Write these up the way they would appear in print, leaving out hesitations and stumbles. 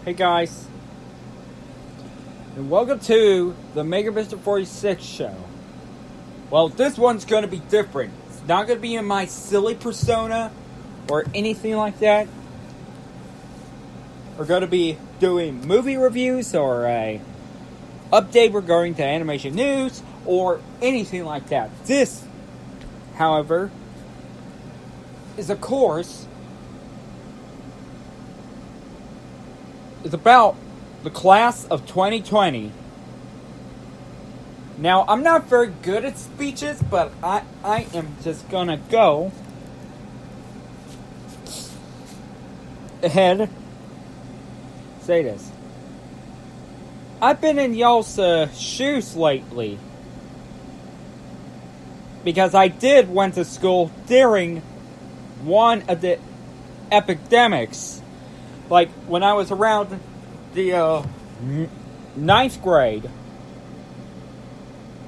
Hey guys, and welcome to the Mega Mr. 46 show. Well, this one's going to be different. It's not going to be in my silly persona or anything like that. We're going to be doing movie reviews or a update regarding to animation news or anything like that. This, however, is of course is about the class of 2020. Now, I'm not very good at speeches, but I am just gonna go ahead say this. I've been in y'all's shoes lately because I did went to school during one of the epidemics. Like, when I was around the 9th grade,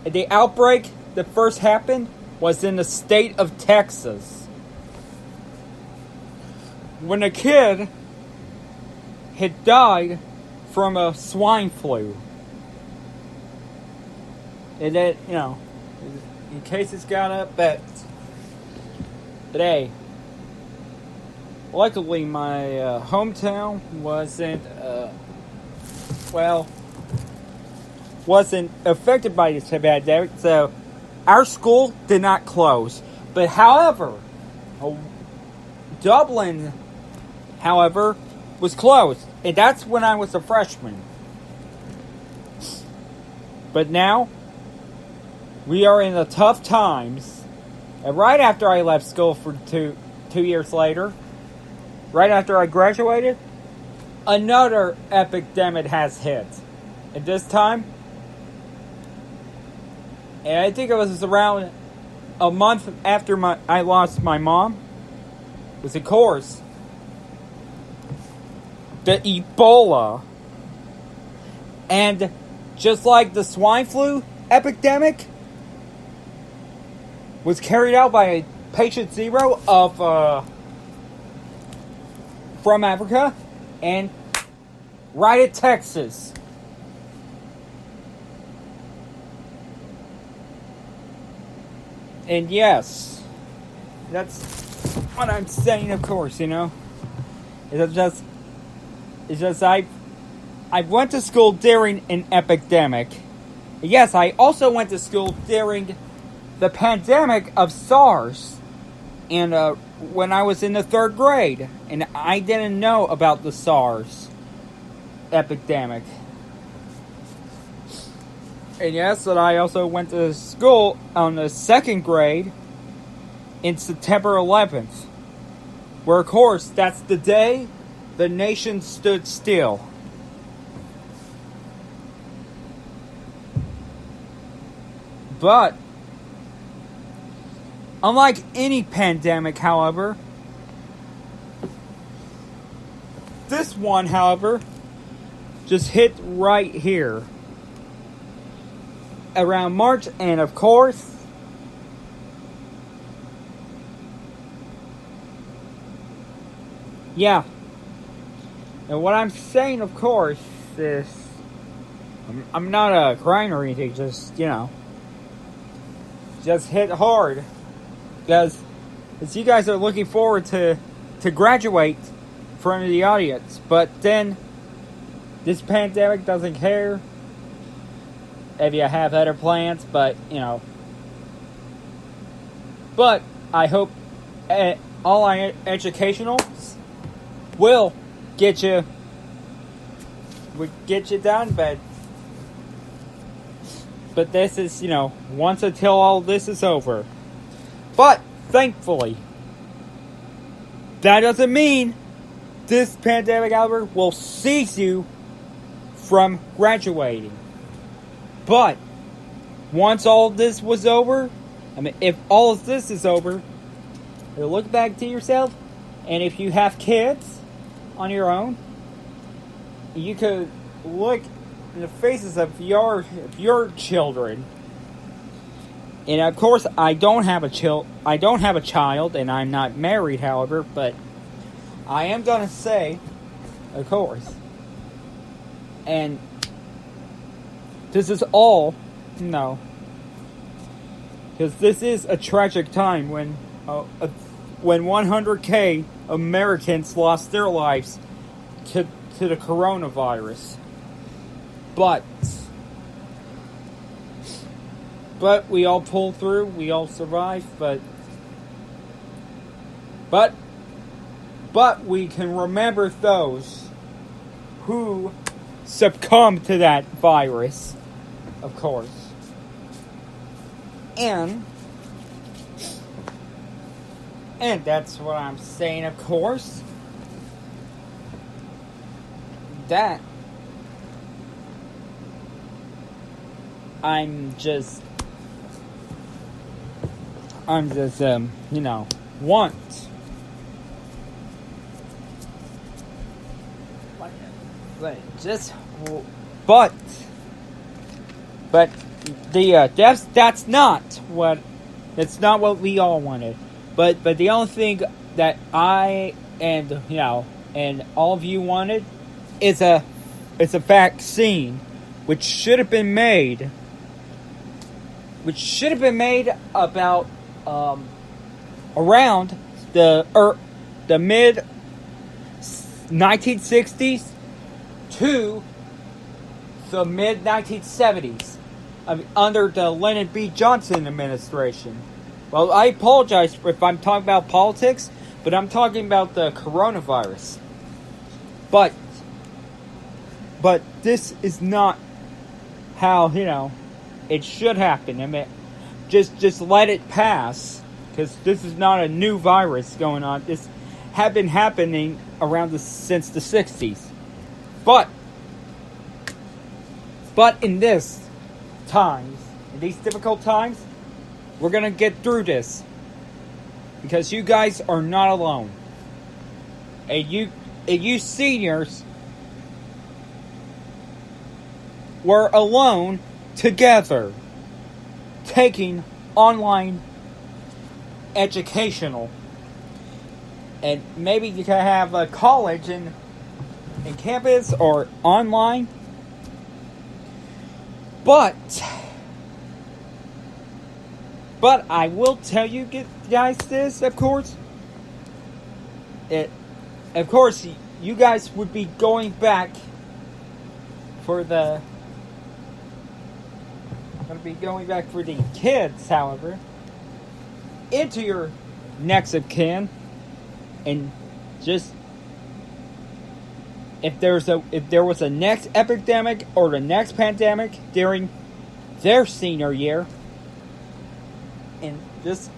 the outbreak that first happened was in the state of Texas. When a kid had died from a swine flu. And then, in case it's got up, but today, luckily, my hometown wasn't affected by this pandemic, so our school did not close. But however, Dublin, however, was closed, and that's when I was a freshman. But now, we are in the tough times, and right after I left school for two years later, right after I graduated, another epidemic has hit. And this time, and I think it was around a month after I lost my mom, was of course the Ebola. And just like the swine flu epidemic was carried out by patient zero of from Africa and right at Texas. And yes, that's what I'm saying, of course, It's just I went to school during an epidemic. Yes, I also went to school during the pandemic of SARS. And when I was in the 3rd grade, and I didn't know about the SARS epidemic. And yes, that I also went to school on the 2nd grade in September 11th, where of course that's the day the nation stood still. But unlike any pandemic, however, this one, however, just hit right here around March, and of course, yeah. And what I'm saying, of course, is I'm not crying or anything, just hit hard. Because as you guys are looking forward to graduate from the audience, but then this pandemic doesn't care if you have other plans, but but I hope all our educationals will get you done, but this is once until all this is over. But thankfully, that doesn't mean this pandemic, however, will cease you from graduating. But once all this was over, if all of this is over, you look back to yourself, and if you have kids on your own, you could look in the faces of your children. And of course, I don't have a child, and I'm not married, however, but I am gonna say, of course, And this is all, no, because this is a tragic time when 100K Americans lost their lives to the coronavirus. But we all pulled through, we all survived, but we can remember those who succumbed to that virus, of course. And that's what I'm saying, of course. That I'm just want. But that's not what we all wanted. But the only thing that I and all of you wanted is a vaccine, which should have been made about around the mid 1960s to the mid 1970s, under the Lyndon B. Johnson administration. Well, I apologize if I'm talking about politics, but I'm talking about the coronavirus. But this is not how, it should happen. I mean, just let it pass, because this is not a new virus going on. This had been happening since the 60s. But in these difficult times, we're gonna get through this, because you guys are not alone. And you seniors were alone together, taking online educational. And maybe you can have a college in campus or online. But I will tell you guys this, of course. Of course, you guys would be going back for the kids, however, into your next of kin, and just if there was a next epidemic or the next pandemic during their senior year, and just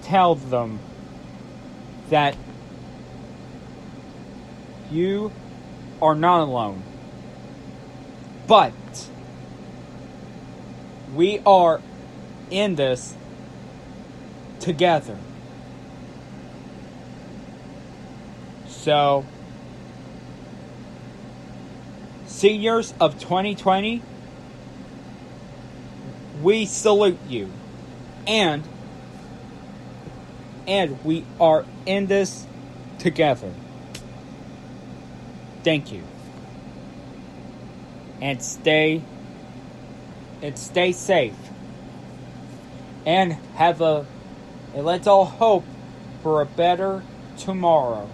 tell them that you are not alone. But we are in this together. So, seniors of 2020, we salute you. And we are in this together. Thank you. And stay safe. And let's all hope for a better tomorrow.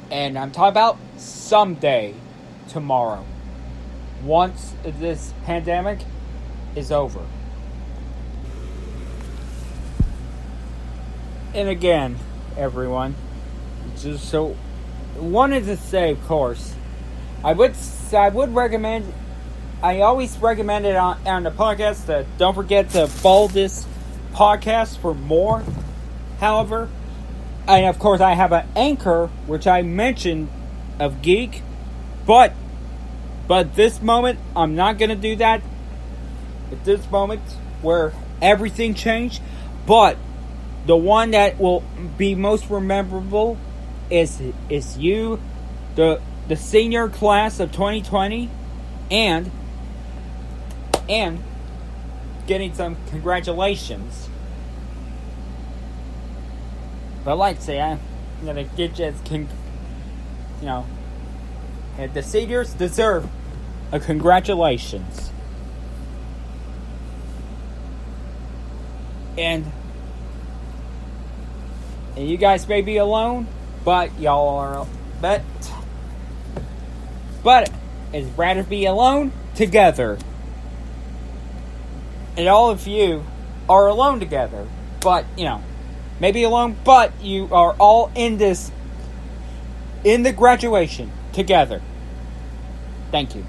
And I'm talking about someday tomorrow, once this pandemic is over. And again, everyone, just so wanted to say, of course, I would recommend. I always recommend it on the podcast that don't forget to follow this podcast for more. However, and of course, I have an anchor, which I mentioned, of Geek, but this moment, I'm not going to do that. At this moment, where everything changed, but the one that will be most memorable is you, the senior class of 2020, and getting some congratulations. But like I say, I'm gonna get just you know, and the seniors deserve a congratulations. And you guys may be alone, but y'all are, but it's rather be alone together. And all of you are alone together, but, you know, maybe alone, but you are all in this, in the graduation together. Thank you.